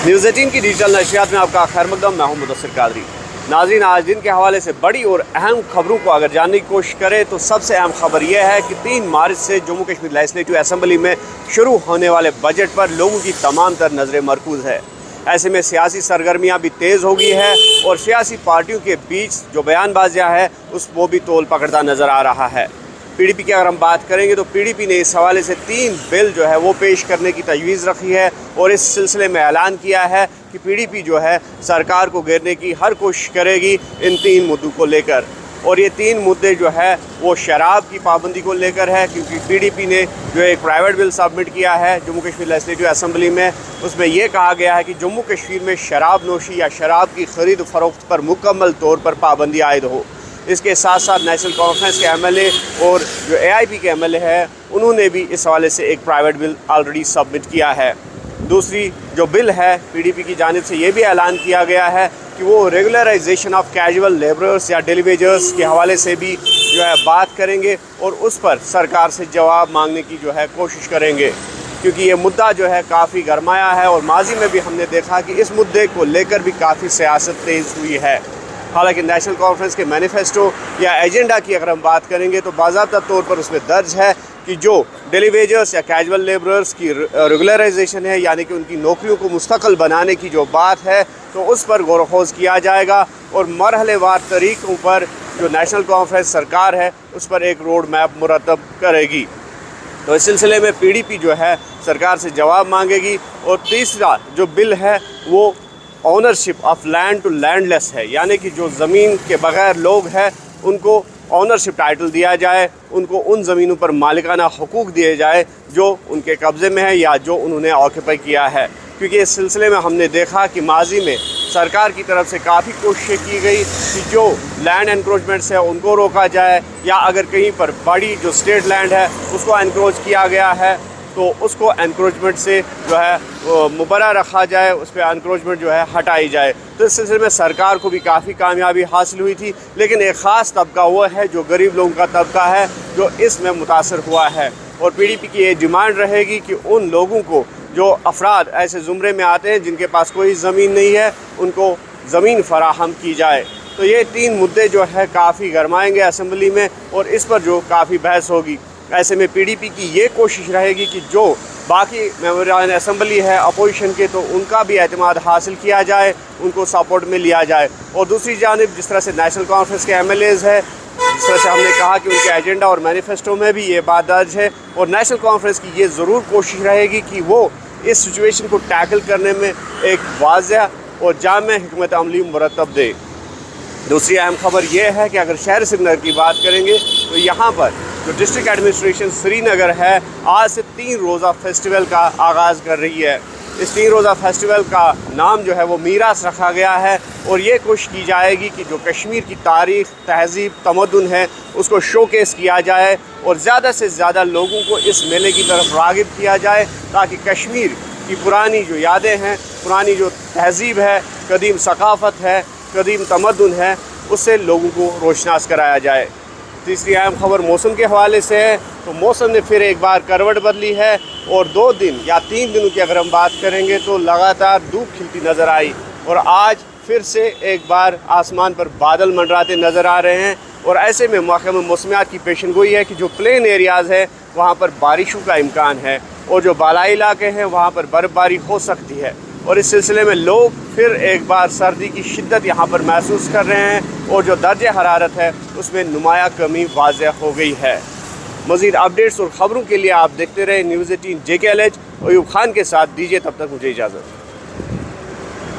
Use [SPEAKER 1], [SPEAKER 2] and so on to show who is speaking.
[SPEAKER 1] News 18 की digital नशियात में आपका खैर मकदम। मैं हूं मुदस्सिर कादरी। नाज़रीन, आज दिन के हवाले से बड़ी और अहम खबरों को अगर जानने की कोशिश करें तो सबसे अहम खबर यह है कि 3 मार्च से जम्मू कश्मीर लेजिस्लेटिव असम्बली में शुरू होने वाले बजट पर लोगों की तमाम तर नज़रें मरकूज़ है। ऐसे में सियासी सरगर्मियाँ भी तेज़ हो गई है और सियासी पार्टियों के बीच जो बयानबाजियाँ है वो भी तोल पकड़ता नज़र आ रहा है। PDP की अगर हम बात करेंगे तो PDP ने इस हवाले से 3 बिल जो है वो पेश करने की तजवीज़ रखी है और इस सिलसिले में ऐलान किया है कि PDP जो है सरकार को घेरने की हर कोशिश करेगी इन 3 मुद्दों को लेकर। और ये 3 मुद्दे जो है वो शराब की पाबंदी को लेकर है, क्योंकि PDP ने जो एक प्राइवेट बिल सबमिट किया है जम्मू कश्मीर लेजिस्लेटिव असम्बली में, उसमें यह कहा गया है कि जम्मू कश्मीर में शराब नोशी या शराब की ख़रीद फ़रोख्त पर मुकम्मल तौर पर पाबंदी आयद हो। इसके साथ साथ नेशनल कॉन्फ्रेंस के MLA और जो AIP के MLA है उन्होंने भी इस हवाले से एक प्राइवेट बिल ऑलरेडी सबमिट किया है। दूसरी जो बिल है PDP की जानिब से ये भी ऐलान किया गया है कि वो रेगुलराइजेशन ऑफ कैजुअल लेबरर्स या डेली वेजर्स के हवाले से भी जो है बात करेंगे और उस पर सरकार से जवाब मांगने की जो है कोशिश करेंगे, क्योंकि ये मुद्दा जो है काफ़ी गरमाया है और माजी में भी हमने देखा कि इस मुद्दे को लेकर भी काफ़ी सियासत तेज़ हुई है। हालांकि नेशनल कॉन्फ्रेंस के मैनिफेस्टो या एजेंडा की अगर हम बात करेंगे तो बाज़ाब्ता तौर पर उसमें दर्ज है कि जो डेली वेजर्स या कैजुअल लेबरर्स की रेगुलराइजेशन है, यानी कि उनकी नौकरियों को मुस्तकिल बनाने की जो बात है, तो उस पर गौर खोज किया जाएगा और मरहलेवार तरीक़ों पर जो नेशनल कॉन्फ्रेंस सरकार है उस पर एक रोड मैप मुरतब करेगी। तो इस सिलसिले में PDP जो है सरकार से जवाब मांगेगी। और तीसरा जो बिल है वो ownership of land to landless है, यानी कि जो ज़मीन के बग़ैर लोग हैं उनको ऑनरशिप टाइटल दिया जाए, उनको उन ज़मीनों पर मालिकाना हुकूक दिए जाए जो उनके कब्ज़े में है या जो उन्होंने ऑक्यूपाई किया है। क्योंकि इस सिलसिले में हमने देखा कि माजी में सरकार की तरफ से काफ़ी कोशिशें की गई कि जो लैंड एनक्रोचमेंट्स है उनको रोका जाए, या अगर कहीं पर बड़ी जो स्टेट लैंड है उसको एनक्रोच किया गया है तो उसको एनक्रोचमेंट से जो है मुबर्रा रखा जाए, उस पर एनक्रोचमेंट जो है हटाई जाए। तो इस सिलसिले में सरकार को भी काफ़ी कामयाबी हासिल हुई थी, लेकिन एक ख़ास तबका वो है जो गरीब लोगों का तबका है जो इसमें मुतासर हुआ है। और PDP की ये डिमांड रहेगी कि उन लोगों को जो अफराद ऐसे ज़ुमरे में आते हैं जिनके पास कोई ज़मीन नहीं है उनको ज़मीन फराहम की जाए। तो ये 3 मुद्दे जो है काफ़ी गरमाएंगे असम्बली में और इस पर जो काफ़ी बहस होगी। ऐसे में PDP की ये कोशिश रहेगी कि जो बाकी मेंबरान असम्बली है अपोजिशन के, तो उनका भी एतमाद हासिल किया जाए, उनको सपोर्ट में लिया जाए। और दूसरी जानिब जिस तरह से नेशनल कॉन्फ्रेंस के MLAs है, जिस तरह से हमने कहा कि उनके एजेंडा और मैनिफेस्टो में भी ये बात दर्ज है, और नेशनल कॉन्फ्रेंस की ये ज़रूर कोशिश रहेगी कि वो इस सिचुएशन को टैकल करने में एक वाज़ह और जामे हिकमत अमली मुरतब दे। दूसरी अहम खबर यह है कि अगर शहर श्रीनगर की बात करेंगे तो यहाँ पर जो डिस्ट्रिक्ट एडमिनिस्ट्रेशन श्रीनगर है आज से 3 रोज़ा फेस्टिवल का आगाज़ कर रही है। इस 3 रोज़ा फेस्टिवल का नाम जो है वो मीरास रखा गया है और ये कोशिश की जाएगी कि जो कश्मीर की तारीख़, तहज़ीब, तमद्दुन है उसको शोकेस किया जाए और ज़्यादा से ज़्यादा लोगों को इस मेले की तरफ राग़िब किया जाए, ताकि कश्मीर की पुरानी जो यादें हैं, पुरानी जो तहज़ीब है, कदीम सकाफ़त है, कदीम तमद्दुन है, उससे लोगों को रोशनास कराया जाए। तीसरी अहम खबर मौसम के हवाले से है। तो मौसम ने फिर एक बार करवट बदली है और 2 दिन या 3 दिनों की अगर हम बात करेंगे तो लगातार धूप खिलती नज़र आई और आज फिर से एक बार आसमान पर बादल मंडराते नज़र आ रहे हैं। और ऐसे में महकमा मौसमियात की पेशनगोई है कि जो प्लेन एरियाज़ है वहाँ पर बारिशों का इम्कान है और जो बालाई इलाके हैं वहाँ पर बर्फ़बारी हो सकती है। और इस सिलसिले में लोग फिर एक बार सर्दी की शिद्दत यहाँ पर महसूस कर रहे हैं और जो दर्जे हरारत है उसमें नुमाया कमी वाज़ह हो गई है। मज़ीद अपडेट्स और ख़बरों के लिए आप देखते रहे न्यूज़ 18 JKLH। अयूब खान के साथ दीजिए तब तक मुझे इजाज़त।